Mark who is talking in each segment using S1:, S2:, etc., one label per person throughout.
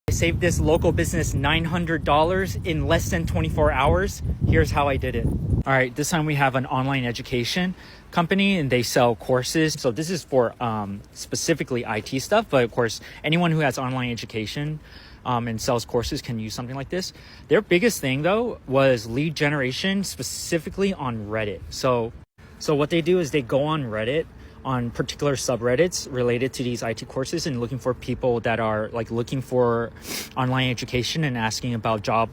S1: I saved this local business $900 in less than 24 hours. Here's how I did it. All right, this time we have an online education company and they sell courses. So this is for specifically IT stuff, but of course, anyone who has online education and sells courses can use something like this. Their biggest thing though was lead generation, specifically on Reddit. So what they do is they go on Reddit, on particular subreddits related to these IT courses, and looking for people that are like looking for online education and asking about job,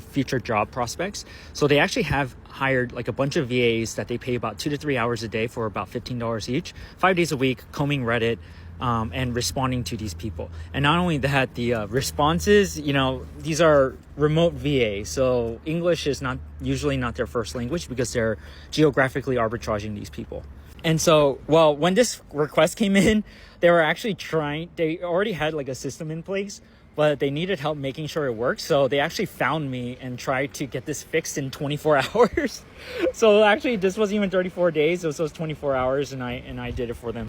S1: future job prospects. So they actually have hired like a bunch of VAs that they pay about 2 to 3 hours a day for about $15 each, 5 days a week, combing Reddit and responding to these people. And not only that, the responses, these are remote VAs. So English is usually not their first language because they're geographically arbitraging these people. And so, when this request came in, they were actually they already had like a system in place, but they needed help making sure it worked. So they actually found me and tried to get this fixed in 24 hours. So actually this wasn't even 34 days. It was those 24 hours and I did it for them.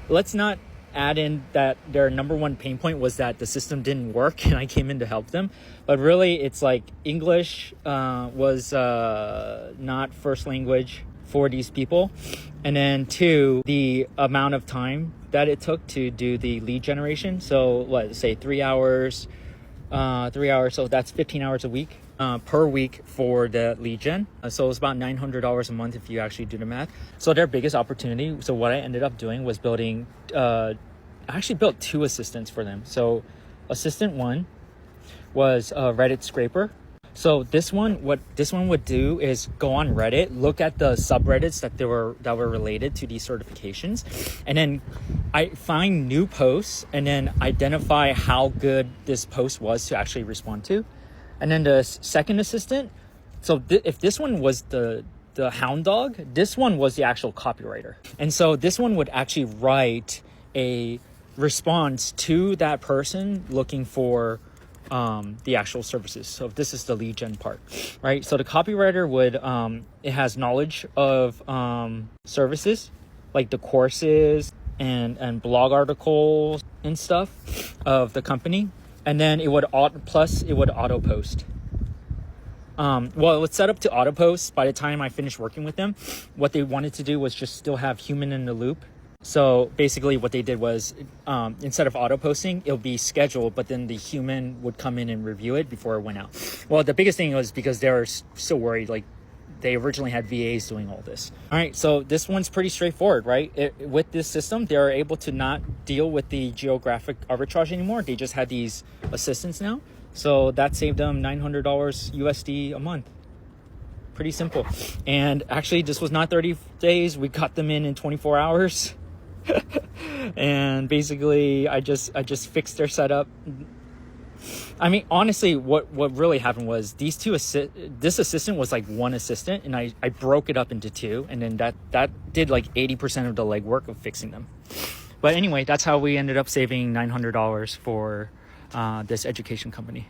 S1: Let's not add in that their number one pain point was that the system didn't work and I came in to help them. But really it's like English was not first language for these people. And then 2, the amount of time that it took to do the lead generation. So let's say 3 hours, so that's 15 hours a week per week for the lead gen. So it's about $900 a month if you actually do the math. So their biggest opportunity, so what I ended up doing was building, I actually built 2 assistants for them. So assistant 1 was a Reddit scraper. So what this one would do is go on Reddit, look at the subreddits that were related to these certifications, and then I find new posts and then identify how good this post was to actually respond to. And then the second assistant, so if this one was the hound dog, this one was the actual copywriter. And so this one would actually write a response to that person looking for the actual services. So this is the lead gen part, right? So the copywriter would, it has knowledge of services like the courses and blog articles and stuff of the company. And then it would auto post. It's set up to auto post. By the time I finished working with them, what they wanted to do was just still have human in the loop. So basically what they did was instead of auto posting, it'll be scheduled, but then the human would come in and review it before it went out. Well, the biggest thing was because they were so worried, like they originally had VAs doing all this. All right, so this one's pretty straightforward, right? With this system, they're able to not deal with the geographic arbitrage anymore. They just had these assistants now. So that saved them $900 USD a month. Pretty simple. And actually, this was not 30 days. We got them in 24 hours. And basically I just fixed their setup. I mean, honestly, what really happened was this assistant was like one assistant, and I broke it up into 2, and then that did like 80% of the legwork of fixing them. But anyway, that's how we ended up saving $900 for this education company.